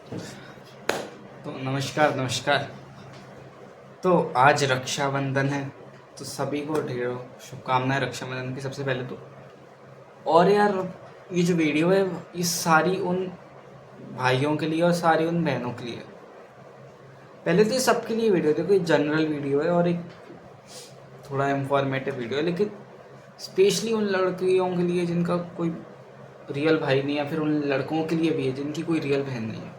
तो नमस्कार। तो आज रक्षाबंधन है, तो सभी को ढेरों शुभकामनाएं रक्षाबंधन की सबसे पहले तो। और यार, ये जो वीडियो है ये सारी उन भाइयों के लिए और सारी उन बहनों के लिए। पहले तो ये सबके लिए वीडियो, देखो ये जनरल वीडियो है और एक थोड़ा इंफॉर्मेटिव वीडियो है, लेकिन स्पेशली उन लड़कियों के लिए जिनका कोई रियल भाई नहीं, या फिर उन लड़कों के लिए भी है जिनकी कोई रियल बहन नहीं है।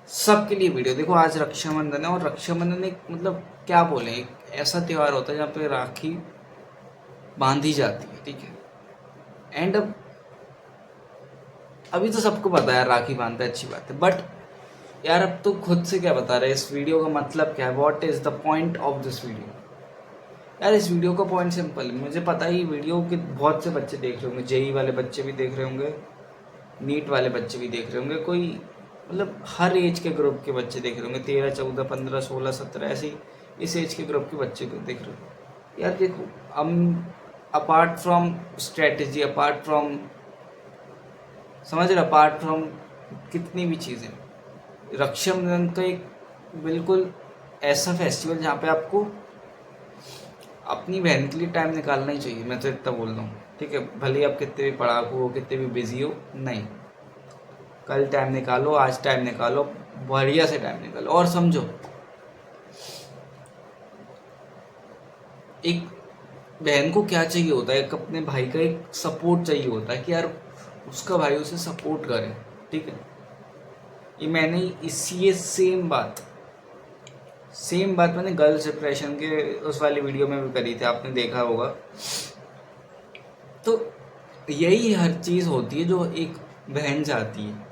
सबके लिए वीडियो। देखो आज रक्षाबंधन है, और रक्षाबंधन एक मतलब क्या बोले, एक ऐसा त्यौहार होता है जहाँ पे राखी बांधी जाती है, ठीक है। एंड अब अभी तो सबको पता है राखी बांधता है, अच्छी बात है, बट यार अब तो खुद से क्या बता रहे हैं इस वीडियो का मतलब क्या है, what is the point of this video. यार इस वीडियो का पॉइंट सिंपल है, मुझे पता ही वीडियो के बहुत से बच्चे देख रहे होंगे, जेई वाले बच्चे भी देख रहे होंगे, नीट वाले बच्चे भी देख रहे होंगे, कोई मतलब हर एज के ग्रुप के बच्चे देख रहे होंगे, 13 14 15 16 17 ऐसे ही इस एज के ग्रुप के बच्चे को देख रहे हो। यार देखो, हम apart from strategy, apart from समझ रहे, अपार्ट फ्रॉम कितनी भी चीज़ें, रक्षाबंधन का एक बिल्कुल ऐसा फेस्टिवल जहाँ पे आपको अपनी बहन के लिए टाइम निकालना ही चाहिए। मैं तो इतना बोल रहा हूँ, ठीक है, भले आप कितने भी पढ़ाकू हो, कितने भी बिजी हो, नहीं, कल टाइम निकालो, आज टाइम निकालो, बढ़िया से टाइम निकालो। और समझो, एक बहन को क्या चाहिए होता है, एक अपने भाई का एक सपोर्ट चाहिए होता है कि यार उसका भाई उसे सपोर्ट करे, ठीक है। ये मैंने इसी सेम बात मैंने गर्ल्स डिप्रेशन के उस वाली वीडियो में भी करी थी, आपने देखा होगा। तो यही हर चीज़ होती है जो एक बहन चाहती है।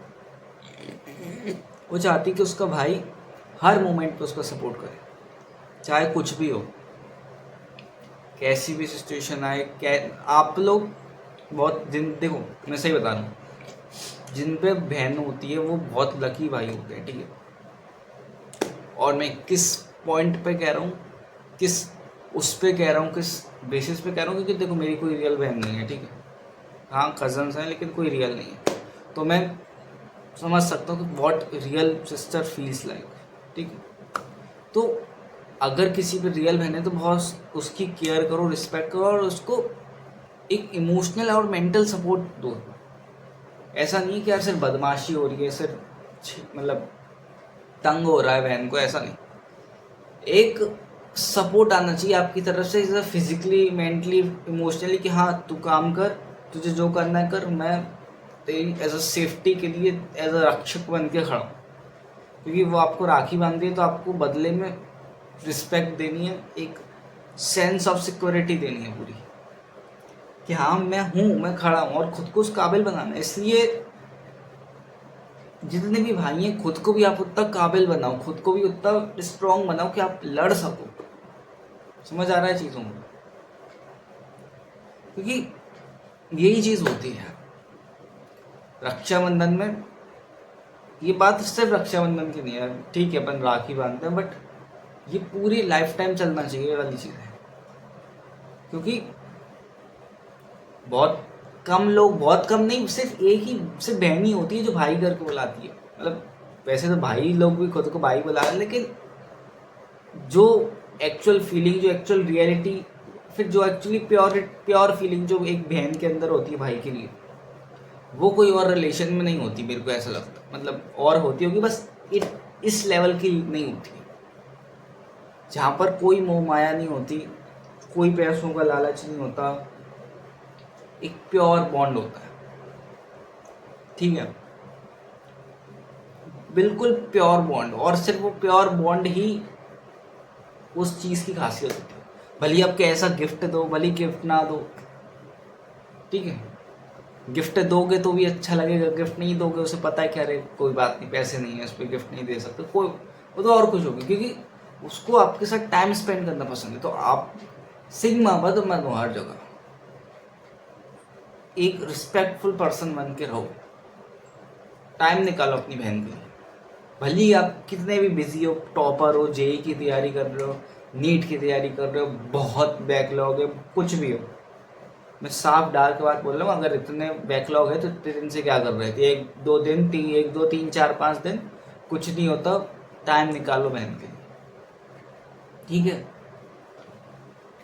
वो चाहती है कि उसका भाई हर मोमेंट पे उसका सपोर्ट करे, चाहे कुछ भी हो, कैसी भी सिचुएशन आए। आप लोग बहुत देखो, मैं सही बता रहा हूँ, जिन पे बहन होती है वो बहुत लकी भाई होते हैं, ठीक है। और मैं किस पॉइंट पे कह रहा हूँ, किस उस पे कह रहा हूँ, किस बेसिस पे कह रहा हूँ, क्योंकि देखो मेरी कोई रियल बहन नहीं है, ठीक है। हाँ कजन्स हैं, लेकिन कोई रियल नहीं है, तो मैं समझ सकता हूँ कि what real sister feels like, ठीक है। तो अगर किसी पे रियल बहन है तो बहुत उसकी केयर करो, रिस्पेक्ट करो, और उसको एक इमोशनल और मेंटल सपोर्ट दो। ऐसा नहीं कि यार सिर्फ बदमाशी हो रही है, सिर्फ मतलब तंग हो रहा है बहन को, ऐसा नहीं। एक सपोर्ट आना चाहिए आपकी तरफ से, फिजिकली, मेंटली, इमोशनली, कि हाँ तू काम कर, तुझे जो करना है कर, मैं तेरी एज अ सेफ्टी के लिए एज अ रक्षक बन के खड़ा हूँ। क्योंकि वो आपको राखी बांध दी है तो आपको बदले में रिस्पेक्ट देनी है, एक सेंस ऑफ सिक्योरिटी देनी है पूरी, कि हाँ मैं हूँ, मैं खड़ा हूँ, और खुद को उस काबिल बनाना है। इसलिए जितने भी भाई हैं, खुद को भी आप उतना काबिल बनाओ, खुद को भी उतना स्ट्रांग बनाओ कि आप लड़ सको। समझ आ रहा है चीज़ों को, क्योंकि यही चीज़ होती है रक्षाबंधन में। ये बात सिर्फ रक्षाबंधन की नहीं है, ठीक है अपन राखी बांधते हैं, बट ये पूरी लाइफ टाइम चलना चाहिए वाली चीज़ है। क्योंकि बहुत कम लोग, बहुत कम नहीं, सिर्फ एक ही सिर्फ बहन ही होती है जो भाई करके बुलाती है। मतलब वैसे तो भाई लोग भी खुद को भाई बुला रहे हैं, लेकिन जो एक्चुअल फीलिंग, जो एक्चुअल रियलिटी, फिर जो एक्चुअली प्योर फीलिंग जो एक बहन के अंदर होती है भाई के लिए, वो कोई और रिलेशन में नहीं होती, मेरे को ऐसा लगता है। मतलब और होती होगी, बस इस लेवल की नहीं होती, जहाँ पर कोई मोह माया नहीं होती, कोई पैसों का लालच नहीं होता, एक प्योर बॉन्ड होता है, ठीक है, बिल्कुल प्योर बॉन्ड। और सिर्फ वो प्योर बॉन्ड ही उस चीज़ की खासियत होती है। भले ही आप कैसा गिफ्ट दो, भले गिफ्ट ना दो, ठीक है, गिफ्ट दोगे तो भी अच्छा लगेगा, गिफ्ट नहीं दोगे उसे पता है कि अरे कोई बात नहीं, पैसे नहीं है, उस पर गिफ्ट नहीं दे सकते, कोई वो तो और कुछ होगी, क्योंकि उसको आपके साथ टाइम स्पेंड करना पसंद है। तो आप सिग्मा बद मत हो, हर जगह एक रिस्पेक्टफुल पर्सन बन के रहो, टाइम निकालो अपनी बहन के लिए। भले ही आप कितने भी बिजी हो, टॉपर हो, जेई की तैयारी कर रहे हो, नीट की तैयारी कर रहे हो, बहुत बैकलॉग है, कुछ भी हो, मैं साफ डार्क बात बोल रहा हूँ। अगर इतने बैकलॉग है तो इतने दिन से क्या कर रहे थे? एक दो दिन, एक दो तीन चार पाँच दिन कुछ नहीं होता, टाइम निकालो बहन के लिए, ठीक है?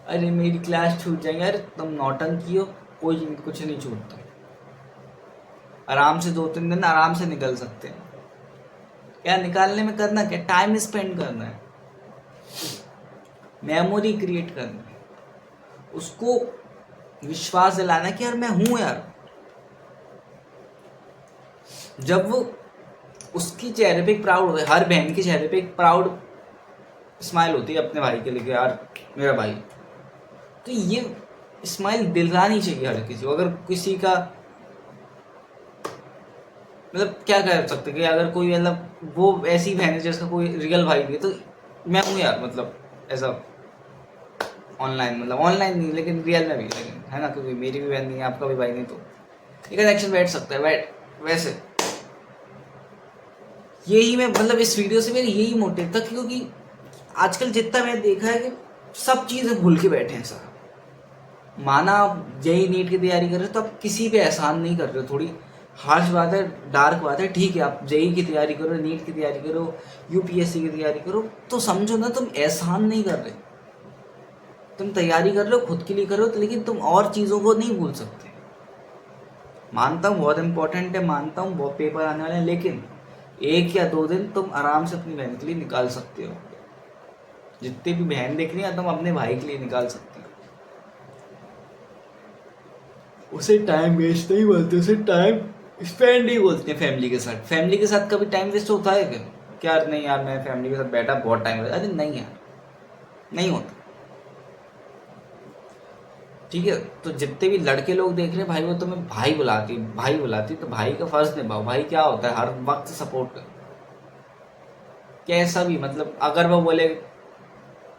अरे मेरी क्लास छूट जाएंगे, अरे तुम नौटंकी हो, कोई कुछ नहीं छूटता। आराम से 2-3 दिन आराम से निकल सकते हैं। क्या निकालने में करना क्या? टाइम स्पेंड करना है, मेमोरी क्रिएट करना है, उसको विश्वास दिलाना कि यार मैं हूं यार। जब वो उसकी चेहरे पे एक प्राउड होता है, हर बहन के चेहरे पे एक प्राउड स्माइल होती है अपने भाई के लिए, यार मेरा भाई। तो ये स्माइल दिलानी चाहिए हर किसी को। अगर किसी का मतलब क्या कह सकते कि अगर कोई मतलब वो ऐसी बहन है जिसका कोई रियल भाई नहीं है, तो मैं हूँ यार, मतलब ऐसा ऑनलाइन, मतलब ऑनलाइन नहीं लेकिन रियल में भी, लेकिन है ना, क्योंकि मेरी भी बहन नहीं है, आपका भी भाई नहीं, तो ये कनेक्शन बैठ सकता है। वैसे यही मैं मतलब इस वीडियो से मेरा यही मोटिव था, क्योंकि आजकल जितना मैंने देखा है कि सब चीज़ें भूल के बैठे हैं सर। माना आप जेई नीट की तैयारी कर रहे हो तो आप किसी पे एहसान नहीं कर रहे हो, थोड़ी हार्श बात है, डार्क बात है, ठीक है? आप जेई की तैयारी करो, नीट की तैयारी करो, यूपीएससी की तैयारी करो, तो समझो ना तुम एहसान नहीं कर रहे, तुम तैयारी कर रहे हो खुद के लिए कर रहे हो, लेकिन तुम और चीज़ों को नहीं भूल सकते। मानता हूँ बहुत इंपॉर्टेंट है, मानता हूँ बहुत पेपर आने वाले हैं, लेकिन 1 या 2 दिन तुम आराम से अपनी बहन के लिए निकाल सकते हो। जितनी भी बहन देख रही है तुम अपने भाई के लिए निकाल सकते हो। उसे टाइम वेस्ट नहीं बोलते, उसे टाइम स्पेंड ही बोलते हैं फैमिली के साथ। फैमिली के साथ कभी टाइम वेस्ट होता है क्या यार? नहीं यार, मैं फैमिली के साथ बैठा बहुत टाइम, अरे नहीं यार, नहीं होता, ठीक है? तो जितने भी लड़के लोग देख रहे हैं भाई, वो तुम्हें भाई बुलाती, भाई बुलाती, तो भाई का फर्ज निभाओ। भाई क्या होता है? हर वक्त सपोर्ट कर, कैसा भी, मतलब अगर वो बोले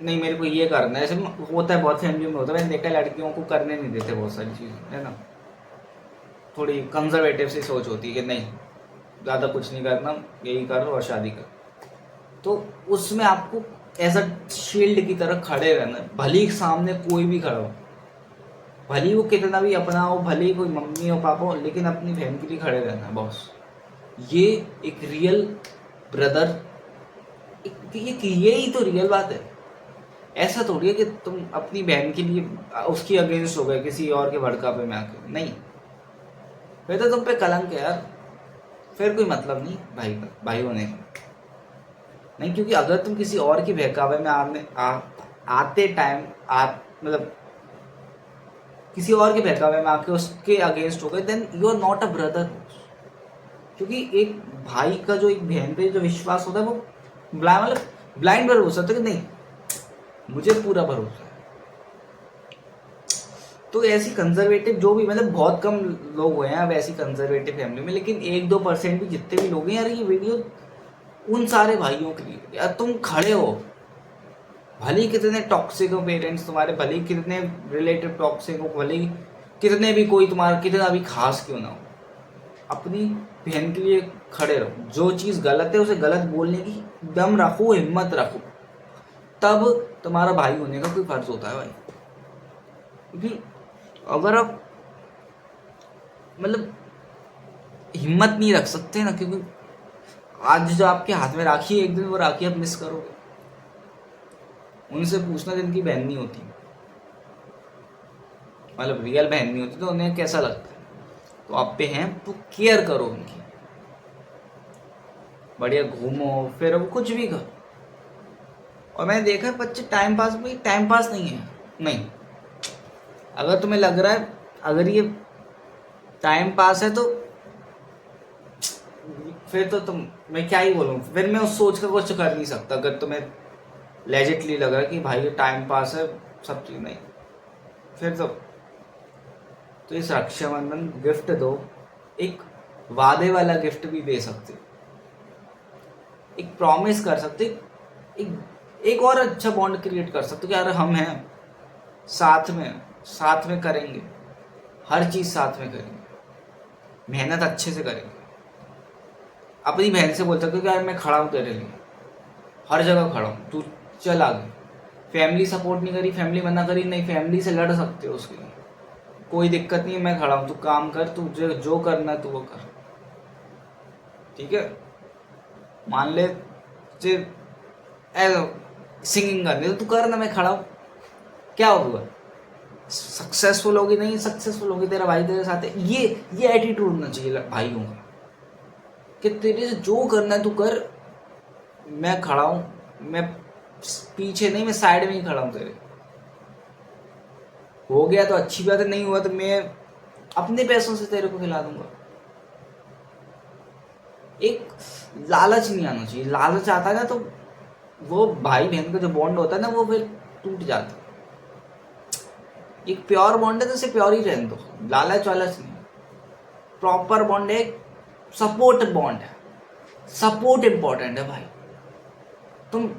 नहीं मेरे को ये करना है, ऐसे होता है बहुत फैमिली में होता है, मैंने देखा है लड़कियों को करने नहीं देते बहुत सारी चीज़ें, है ना? थोड़ी कंजर्वेटिव सी सोच होती है कि नहीं ज़्यादा कुछ नहीं करना, यही करो और शादी कर। तो उसमें आपको एज अ शील्ड की तरह खड़े रहना है, भले ही सामने कोई भी खड़ा हो, भले ही वो कितना भी अपना हो, भले ही कोई मम्मी हो पापा हो, लेकिन अपनी बहन के लिए खड़े रहना है बॉस। ये एक रियल ब्रदर, यही तो रियल बात है। ऐसा थोड़ी है कि तुम अपनी बहन के लिए उसकी अगेंस्ट हो गए किसी और के भड़कावे में आके, नहीं, फिर तो तुम पे कलंक है यार, फिर कोई मतलब नहीं भाई का, भाई होने का नहीं। क्योंकि अगर तुम किसी और के बहकावे में आते टाइम मतलब किसी और के बहकावे में आके उसके अगेंस्ट हो गए, then you are not a brother. क्योंकि एक भाई का जो एक बहन पे जो विश्वास होता है वो मतलब ब्लाइंड भरोसा होता है कि नहीं मुझे पूरा भरोसा है। तो ऐसी कंजर्वेटिव जो भी, मतलब बहुत कम लोग हुए हैं अब ऐसी कंजर्वेटिव फैमिली में, लेकिन 1-2% भी जितने भी लोग हैं यार, ये वीडियो उन सारे भाइयों के लिए यार। तुम खड़े हो, भले ही कितने टॉक्सिक हो पेरेंट्स तुम्हारे, भले ही कितने रिलेटिव टॉक्सिक हो, भले ही कितने भी कोई तुम्हारा कितना भी खास क्यों ना हो, अपनी बहन के लिए खड़े रहो। जो चीज़ गलत है उसे गलत बोलने की दम रखो, हिम्मत रखो, तब तुम्हारा भाई होने का कोई फर्ज होता है भाई। क्योंकि अगर आप मतलब हिम्मत नहीं रख सकते ना, क्योंकि आज जो आपके हाथ में राखी है, एक दिन वो राखी आप मिस करोगे। उनसे पूछना जिनकी बहन नहीं होती, मतलब रियल बहन नहीं होती, तो उन्हें कैसा लगता है। तो आप पे हैं तो केयर करो उनकी, बढ़िया घूमो फिरो, कुछ भी करो। और मैंने देखा है बच्चे टाइम पास में, टाइम पास नहीं है, नहीं। अगर तुम्हें लग रहा है अगर ये टाइम पास है, तो फिर तो तुम, मैं क्या ही बोलूँ, फिर मैं उस सोच का कुछ कर नहीं सकता। अगर तुम्हें लेजिटली लग रहा है कि भाई ये टाइम पास है सब चीज़, नहीं, फिर तो इस रक्षाबंधन गिफ्ट दो, एक वादे वाला गिफ्ट भी दे सकते, एक प्रॉमिस कर सकते, एक और अच्छा बॉन्ड क्रिएट कर सकते कि यार हम हैं साथ में करेंगे, हर चीज़ साथ में करेंगे, मेहनत अच्छे से करेंगे। अपनी बहन से बोल सकते हो कि यार मैं खड़ा हूँ तेरे लिए, हर जगह खड़ा हूँ, तू चल आगे। फैमिली सपोर्ट नहीं करी, फैमिली मना करी, नहीं, फैमिली से लड़ सकते हो उसके लिए, कोई दिक्कत नहीं है, मैं खड़ा हूँ, तू काम कर, तू जो करना है तू वो कर, ठीक है। मान ले सिंगिंग करनी तो तू कर ना, मैं खड़ा हूँ, क्या होगा? सक्सेसफुल होगी, नहीं सक्सेसफुल होगी, तेरा भाई तेरे साथ है। ये एटीट्यूड होना चाहिए भाइयों का कि तेरे से जो करना है तू कर, मैं खड़ा हूँ, मैं पीछे नहीं, मैं साइड में ही खड़ा हूँ तेरे। हो गया तो अच्छी बात है, नहीं हुआ तो मैं अपने पैसों से तेरे को खिला दूंगा। एक लालच नहीं आना चाहिए, लालच आता है ना तो वो भाई बहन का जो बॉन्ड होता है ना वो फिर टूट जाता है। एक प्योर बॉन्ड है तो उसे प्योर ही रहने दो, लालच वालच नहीं। प्रॉपर बॉन्ड है, सपोर्ट बॉन्ड है, सपोर्ट इंपॉर्टेंट है भाई। तुम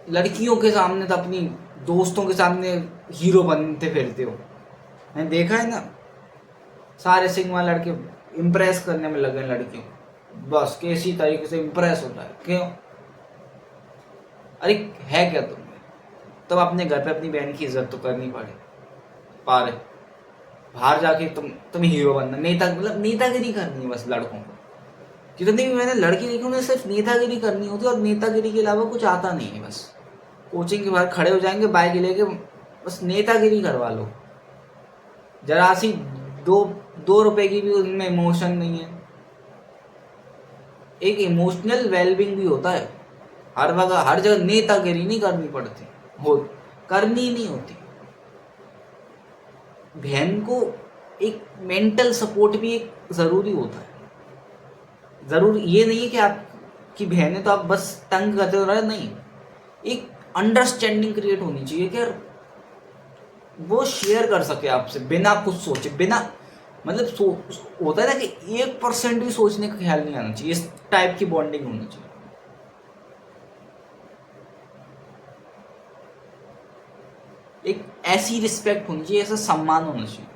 लड़कियों के सामने तो अपनी दोस्तों के सामने हीरो बनते फिरते हो, मैंने देखा है ना, सारे सिग्मा लड़के इम्प्रेस करने में लगे लड़कियों, बस किसी तरीके से इम्प्रेस होता है। क्यों? अरे है क्या तुम? तब अपने घर पे अपनी बहन की इज्जत तो करनी पा रहे, बाहर जाके तुम हीरो बनना, नेता, मतलब नेतागिरी करनी है बस लड़कों को। जितनी भी मैंने लड़की देखी उन्हें सिर्फ नेतागिरी करनी होती है, और नेतागिरी के अलावा कुछ आता नहीं है। बस कोचिंग के बाहर खड़े हो जाएंगे बाइक लेके, बस नेतागिरी करवा लो। जरा सी दो रुपए की भी उनमें इमोशन नहीं है। एक इमोशनल वेलबींग भी होता है, हर जगह नेतागिरी नहीं करनी पड़ती, करनी नहीं होती। बहन को एक मेंटल सपोर्ट भी एक ज़रूरी होता है। ज़रूर ये नहीं है कि आपकी बहन है तो आप बस तंग करते हो रहे, नहीं। एक अंडरस्टैंडिंग क्रिएट होनी चाहिए कि यार वो शेयर कर सके आपसे बिना कुछ सोचे, बिना मतलब होता है ना कि 1% भी सोचने का ख्याल नहीं आना चाहिए। इस टाइप की बॉन्डिंग होनी चाहिए। एक ऐसी रिस्पेक्ट होनी चाहिए, ऐसा सम्मान होना चाहिए,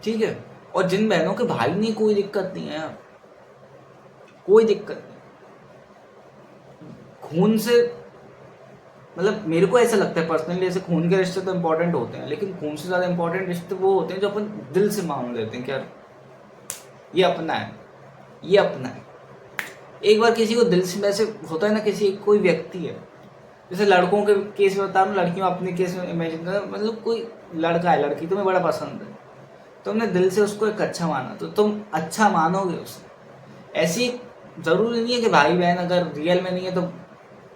ठीक है। और जिन बहनों के भाई नहीं, कोई दिक्कत नहीं है यार, कोई दिक्कत नहीं। खून से मतलब मेरे को ऐसा लगता है पर्सनली, ऐसे खून के रिश्ते तो इंपॉर्टेंट होते हैं, लेकिन खून से ज़्यादा इंपॉर्टेंट रिश्ते वो होते हैं जो अपन दिल से मान लेते हैं कि यार ये अपना है, ये अपना है। एक बार किसी को दिल से, वैसे होता है ना, किसी कोई व्यक्ति है, जैसे लड़कों के केस में बता रहा हूँ, लड़कियों अपने केस में इमेजिन कर, मतलब कोई लड़का है, लड़की तुम्हें बड़ा पसंद है, तुमने दिल से उसको एक अच्छा माना तो तुम अच्छा मानोगे उसे। ऐसी ज़रूरी नहीं है कि भाई बहन अगर रियल में नहीं है तो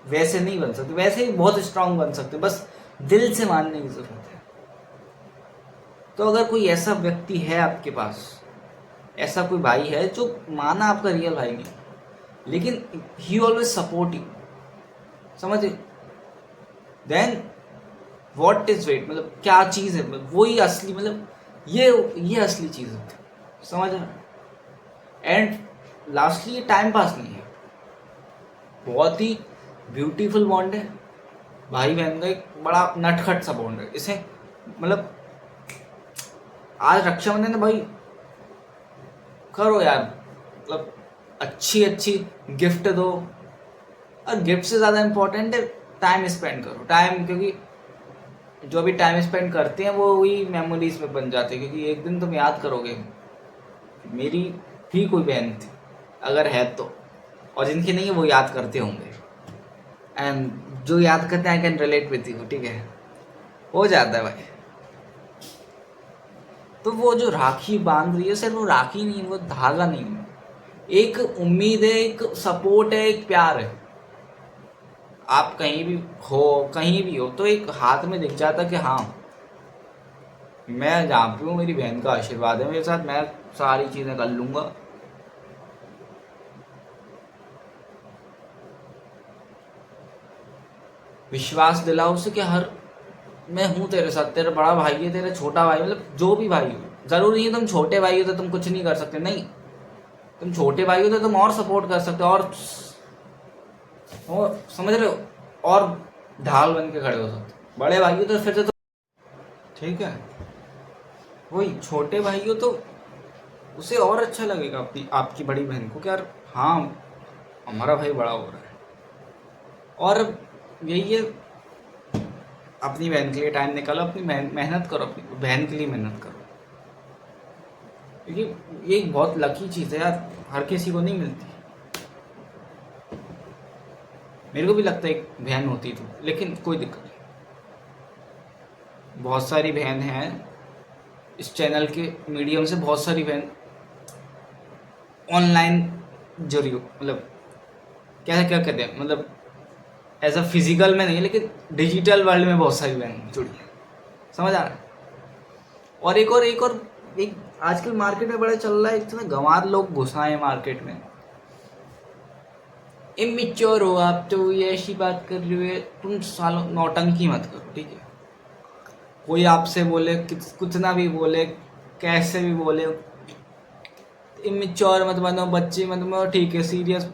वैसे नहीं बन सकते, वैसे ही बहुत स्ट्रांग बन सकते, बस दिल से मानने की ज़रूरत है। तो अगर कोई ऐसा व्यक्ति है आपके पास, ऐसा कोई भाई है जो माना आपका रियल भाई नहीं, लेकिन ही ऑलवेज सपोर्ट यू, समझे, देन व्हाट इज वेट, मतलब क्या चीज़ है, वही असली, मतलब ये असली चीज़ है, समझ रहे। एंड लास्टली ये टाइम पास नहीं है, बहुत ही ब्यूटीफुल बॉन्ड है। भाई बहन का एक बड़ा नटखट सा बॉन्ड है। इसे मतलब आज रक्षाबंधन है भाई, करो यार, मतलब अच्छी गिफ्ट दो, और गिफ्ट से ज़्यादा इम्पोर्टेंट है टाइम स्पेंड करो। टाइम, क्योंकि जो भी टाइम स्पेंड करते हैं वो वही मेमोरीज में बन जाते हैं, क्योंकि एक दिन तुम याद करोगे मेरी भी कोई बहन थी, अगर है तो, और जिनकी नहीं है वो याद करते होंगे। एंड जो याद करते हैं I can relate with you, ठीक है, हो जाता है भाई। तो वो जो राखी बांध रही है, सिर्फ वो राखी नहीं, वो धागा नहीं है, एक उम्मीद है, एक सपोर्ट है, एक प्यार है। आप कहीं भी हो तो एक हाथ में दिख जाता कि हाँ मैं जहाँ पे हूँ, मेरी बहन का आशीर्वाद है मेरे साथ, मैं सारी चीज़ें कर लूँगा। विश्वास दिलाओ उसे कि हर मैं हूँ तेरे साथ, तेरा बड़ा भाई है, तेरा छोटा भाई, मतलब जो भी भाई हो। ज़रूरी नहीं है तुम छोटे भाई हो तो तुम कुछ नहीं कर सकते, नहीं, तुम छोटे भाई हो तो तुम और सपोर्ट कर सकते हो, और समझ रहे हो, और ढाल बन के खड़े हो सकते। बड़े भाई हो तो फिर तो ठीक है, वही छोटे भाई हो तो उसे और अच्छा लगेगा आपकी बड़ी बहन को कि यार हाँ हमारा भाई बड़ा हो रहा है। और यही है, अपनी बहन के लिए टाइम निकालो, अपनी मेहनत करो, अपनी बहन के लिए मेहनत करो, क्योंकि ये एक बहुत लकी चीज़ है यार, हर किसी को नहीं मिलती। मेरे को भी लगता है एक बहन होती तो, लेकिन कोई दिक्कत नहीं, बहुत सारी बहन हैं इस चैनल के मीडियम से, बहुत सारी बहन ऑनलाइन जुड़ी हो, मतलब क्या क्या कहते हैं, मतलब एज अ फिजिकल में नहीं, लेकिन डिजिटल वर्ल्ड में बहुत सारी बहन जुड़ी है, समझ आ रहा है। और एक आजकल मार्केट में बड़ा चल रहा है, इतना गंवार लोग घुसाए हैं मार्केट में, इमेच्योर हो आप तो, ये ऐसी बात कर रहे हो, तुम सालों नौटंकी मत करो, ठीक है। कोई आपसे बोले कुछ ना भी बोले, कैसे भी बोले, इमेच्योर मत बनो, बच्चे मत बनो, ठीक है। सीरियस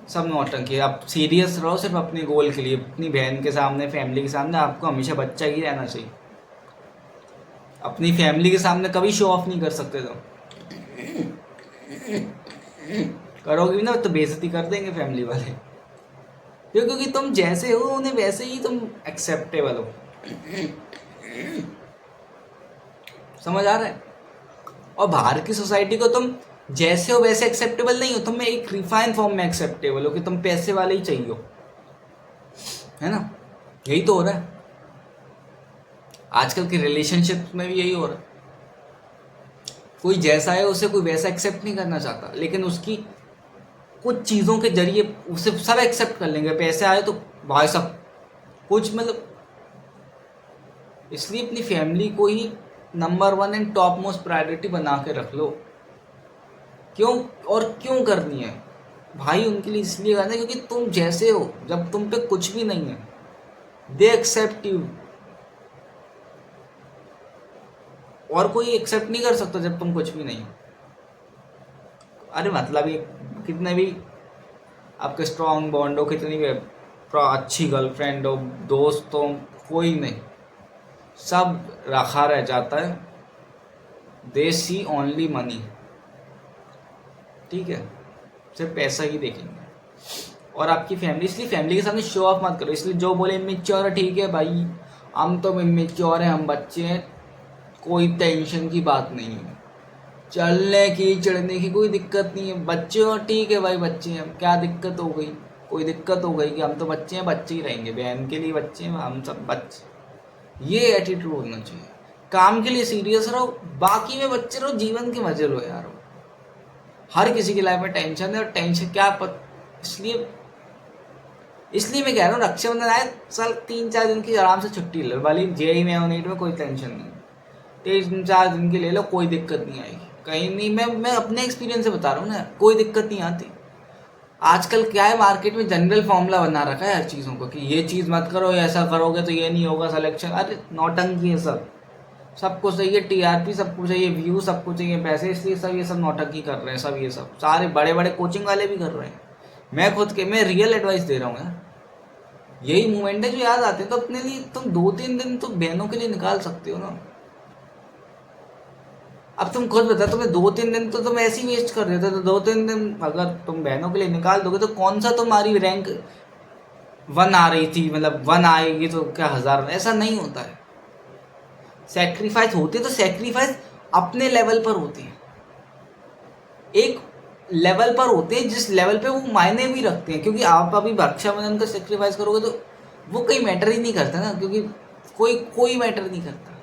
सब नौटंकी है, आप सीरियस रहो सिर्फ अपने गोल के लिए, अपनी बहन के सामने, फैमिली के सामने आपको हमेशा बच्चा ही रहना चाहिए। अपनी फैमिली के सामने कभी शो ऑफ नहीं कर सकते, तो करोगे भी ना तो बेइज्जती कर देंगे फैमिली वाले, क्योंकि तुम जैसे हो उन्हें वैसे ही तुम एक्सेप्टेबल हो, समझ आ रहा है। और बाहर की सोसाइटी को तुम जैसे हो वैसे एक्सेप्टेबल नहीं हो, तुम एक रिफाइन फॉर्म में एक्सेप्टेबल हो कि तुम पैसे वाले ही चाहिए हो, है ना। यही तो हो रहा है आजकल के रिलेशनशिप में भी, यही हो रहा है। कोई जैसा है उसे कोई वैसा एक्सेप्ट नहीं करना चाहता, लेकिन उसकी कुछ चीज़ों के जरिए उसे सब एक्सेप्ट कर लेंगे, पैसे आए तो भाई सब कुछ, मतलब इसलिए अपनी फैमिली को ही number 1 and top most priority बना के रख लो। क्यों और क्यों करनी है भाई, उनके लिए इसलिए करना है क्योंकि तुम जैसे हो, जब तुम पे कुछ भी नहीं है, दे एक्सेप्ट यू, और कोई एक्सेप्ट नहीं कर सकता जब तुम कुछ भी नहीं हो। अरे मतलब ये कितने भी आपके स्ट्रॉन्ग बॉन्ड हो, कितनी भी अच्छी गर्लफ्रेंड हो, दोस्त हो, कोई नहीं, सब रखा रह जाता है, दे सी ओनली मनी, ठीक है, सिर्फ पैसा ही देखेंगे। और आपकी फैमिली, इसलिए फैमिली के सामने शो ऑफ मत करो। इसलिए जो बोले इमेच्योर है, ठीक है भाई, हम तो इमेच्योर हैं, हम बच्चे हैं, कोई टेंशन की बात नहीं है, चलने की चढ़ने की कोई दिक्कत नहीं है, बच्चे हो ठीक है भाई, बच्चे हैं, क्या दिक्कत हो गई, कोई दिक्कत हो गई कि हम तो बच्चे हैं, बच्चे ही रहेंगे, बहन के लिए बच्चे हैं, हम सब बच्चे, ये एटीट्यूड होना चाहिए। काम के लिए सीरियस रहो, बाकी में बच्चे रहो, जीवन के मजे लो यार। हर किसी की लाइफ में टेंशन है, और टेंशन क्या इसलिए मैं कह रहा हूँ, रक्षाबंधन आए साल 3-4 दिन की आराम से छुट्टी ले लो, वाली जेई में नीट में कोई टेंशन नहीं, 3-4 दिन की ले लो, कोई दिक्कत नहीं आएगी कहीं नहीं। मैं अपने एक्सपीरियंस से बता रहा हूँ ना, कोई दिक्कत नहीं आती। आजकल क्या है, मार्केट में जनरल फॉर्मूला बना रखा है हर चीज़ों को कि ये चीज़ मत करो, ऐसा करोगे तो ये नहीं होगा सिलेक्शन। अरे नौटंकी है सब, सबको चाहिए टीआरपी, सबको चाहिए व्यू, सबको चाहिए पैसे, इसलिए सब ये सब नौटंकी कर रहे हैं, सब ये सब सारे बड़े बड़े कोचिंग वाले भी कर रहे हैं। मैं रियल एडवाइस दे रहा हूँ यार, यही मोमेंट है जो याद आते हैं, तो अपने लिए तुम 2-3 दिन तो बहनों के लिए निकाल सकते हो ना। अब तुम खुद बता, तुम्हें 2-3 दिन तो तुम ऐसे ही वेस्ट कर रहे थे, तो 2-3 दिन अगर तुम बहनों के लिए निकाल दोगे तो कौन सा तुम्हारी रैंक 1 आ रही थी, मतलब 1 आएगी तो क्या 1000, ऐसा नहीं होता है। सेक्रीफाइस होते तो सेक्रीफाइस अपने लेवल पर होते हैं, एक लेवल पर होते हैं जिस लेवल पे वो मायने भी रखते हैं। क्योंकि आप अभी रक्षाबंधन का सेक्रीफाइस करोगे तो वो कहीं मैटर ही नहीं करता ना, क्योंकि कोई मैटर नहीं करता।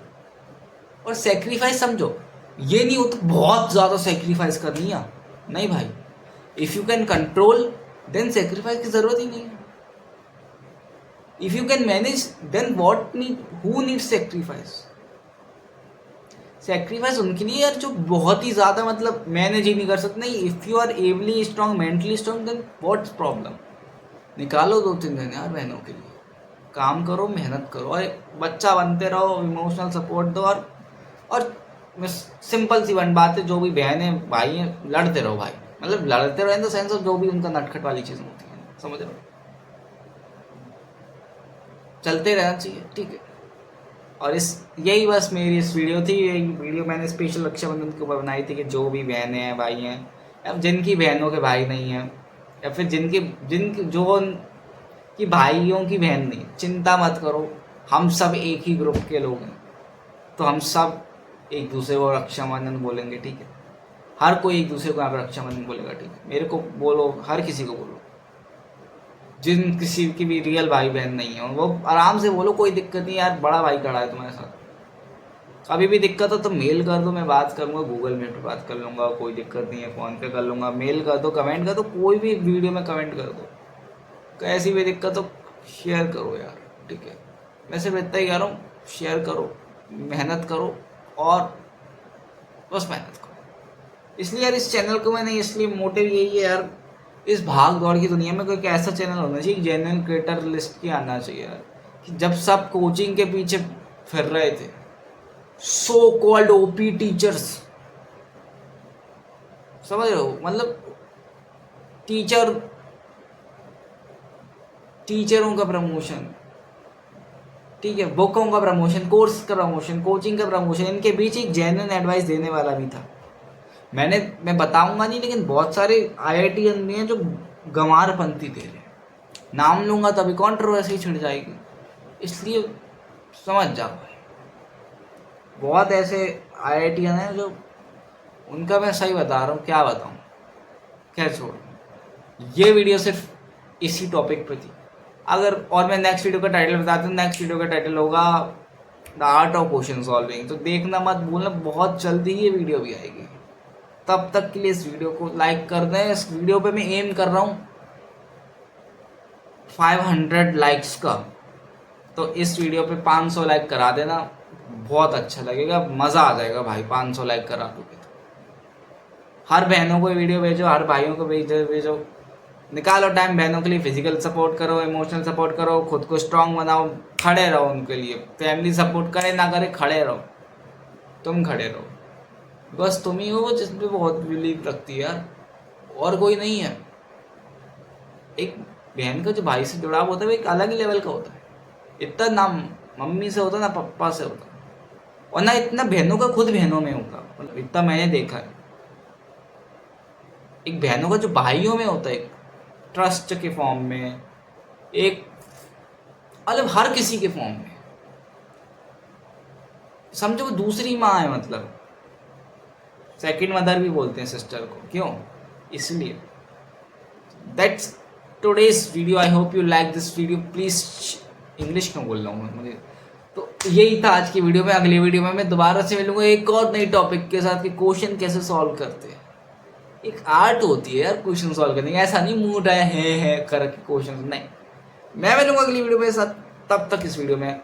और सेक्रीफाइस समझो, ये नहीं होता बहुत ज़्यादा सेक्रीफाइस करनी है, नहीं भाई, if you can control then sacrifice की ज़रूरत ही नहीं है। If you can manage then who need sacrifice. Sacrifice उनके लिए यार जो बहुत ही ज़्यादा मतलब मैनेज ही नहीं कर सकते। नहीं, if you are ably strong, mentally strong, then what's problem. निकालो 2-3 दिन यार बहनों के लिए, काम करो, मेहनत करो, और बच्चा बनते रहो, इमोशनल सपोर्ट दो। और सिंपल सी वन बात है, जो भी बहन है भाई है, लड़ते रहो भाई, मतलब लड़ते रहो इन द सेंस ऑफ जो भी उनका नटखट वाली चीज़ होती है, समझ रहे हो, चलते रहना चाहिए, ठीक है। और यही बस मेरी इस वीडियो थी। ये वीडियो मैंने स्पेशल रक्षाबंधन के ऊपर बनाई थी कि जो भी बहनें हैं, भाई हैं, अब जिनकी बहनों के भाई नहीं हैं, या फिर जिनकी जो की भाइयों की बहन नहीं, चिंता मत करो, हम सब एक ही ग्रुप के लोग हैं, तो हम सब एक दूसरे को रक्षाबंधन बोलेंगे, ठीक है। हर कोई एक दूसरे को यहाँ पर रक्षाबंधन बोलेगा, ठीक है। मेरे को बोलो, हर किसी को बोलो, जिन किसी की भी रियल भाई बहन नहीं है वो आराम से बोलो, कोई दिक्कत नहीं यार, बड़ा भाई खड़ा है तुम्हारे साथ। अभी भी दिक्कत हो तो मेल कर दो, मैं बात करूँगा, गूगल मीट पे बात कर लूँगा, कोई दिक्कत नहीं है, फ़ोन पे कर लूँगा। मेल कर दो, कमेंट कर दो, कोई भी वीडियो में कमेंट कर दो, कैसी भी दिक्कत हो शेयर करो यार, ठीक है। मैं सिर्फ इतना ही कह रहा हूँ, शेयर करो, मेहनत करो, और बस मेहनत करो। इसलिए यार इस चैनल को मैंने इसलिए मोटिव यही है यार, इस भाग दौड़ की दुनिया में कोई ऐसा चैनल होना चाहिए, जेन्युइन क्रिएटर लिस्ट की आना चाहिए यार, कि जब सब कोचिंग के पीछे फिर रहे थे, सो कॉल्ड ओपी टीचर्स, समझ रहे हो, मतलब टीचरों का प्रमोशन, ठीक है, बुकों का प्रमोशन, कोर्स का प्रमोशन, कोचिंग का प्रमोशन, इनके बीच एक जेन्युइन एडवाइस देने वाला भी था। मैं बताऊंगा नहीं, लेकिन बहुत सारे IITian भी हैं जो गंवारपंथी दे रहे हैं। नाम लूंगा तभी कंट्रोवर्सी छिड़ जाएगी, इसलिए समझ जाओ भाई। बहुत ऐसे IITian हैं जो, उनका मैं सही बता रहा हूँ, क्या बताऊँ, खैर छोड़ो। ये वीडियो सिर्फ इसी टॉपिक पे थी। अगर और मैं नेक्स्ट वीडियो का टाइटल बताता हूँ, नेक्स्ट वीडियो का टाइटल होगा the art of question solving, तो देखना मत भूलना, बहुत जल्दी ये वीडियो भी आएगी। तब तक के लिए इस वीडियो को लाइक कर दें। इस वीडियो पे मैं एम कर रहा हूँ 500 लाइक्स का, तो इस वीडियो पे 500 लाइक करा देना, बहुत अच्छा लगेगा, मज़ा आ जाएगा भाई। 500 लाइक करा दोगे तो हर बहनों को वीडियो भेजो, हर भाइयों को भेजो, निकालो टाइम बहनों के लिए। फिजिकल सपोर्ट करो, इमोशनल सपोर्ट करो, खुद को स्ट्रांग बनाओ, खड़े रहो उनके लिए। फैमिली सपोर्ट करे ना करे, खड़े रहो, तुम खड़े रहो, बस तुम ही हो वो जिस पे बहुत बिलीव रखती है यार, और कोई नहीं है। एक बहन का जो भाई से जुड़ाव होता है वो एक अलग ही लेवल का होता है, इतना ना मम्मी से होता ना पापा से होता, और ना इतना बहनों का खुद बहनों में होता, मतलब इतना मैंने देखा है। एक बहनों का जो भाइयों में होता है, एक ट्रस्ट के फॉर्म में, एक मतलब हर किसी के फॉर्म में, समझो वो दूसरी माँ है, मतलब सेकंड मदर भी बोलते हैं सिस्टर को, क्यों, इसलिए। That's today's video, I hope you like this video. Please, English क्यों बोल रहा हूँ मुझे, तो यही था आज की वीडियो में। अगली वीडियो में मैं दोबारा से मिलूंगा एक और नई टॉपिक के साथ कि क्वेश्चन कैसे सॉल्व करते हैं। एक आर्ट होती है यार क्वेश्चन सॉल्व करने की, ऐसा नहीं मूड आया है कर क्वेश्चन, नहीं। मैं मिलूंगा अगली वीडियो में साथ, तब तक इस वीडियो में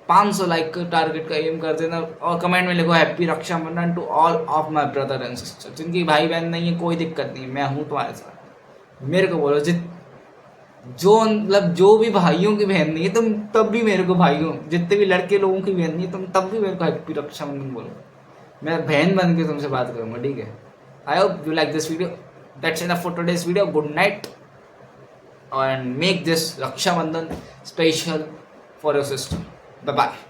500 लाइक का टारगेट का एम कर देना, और कमेंट में लिखो happy Rakshabandhan to all of my brother and sister. जिनकी भाई बहन नहीं है कोई दिक्कत नहीं, मैं हूँ तुम्हारे साथ। मेरे को बोलो जो मतलब जो भी भाइयों की बहन नहीं है तुम, तब भी मेरे को भाई हो। जितने भी लड़के लोगों की बहन नहीं है तुम, तब भी मेरे को हैप्पी रक्षाबंधन बोलो, मैं बहन बन के तुमसे बात करूँगा, ठीक है। I hope you like this video. That's enough for today's video. Good night, and make this Raksha Bandhan special for your sister. Bye bye.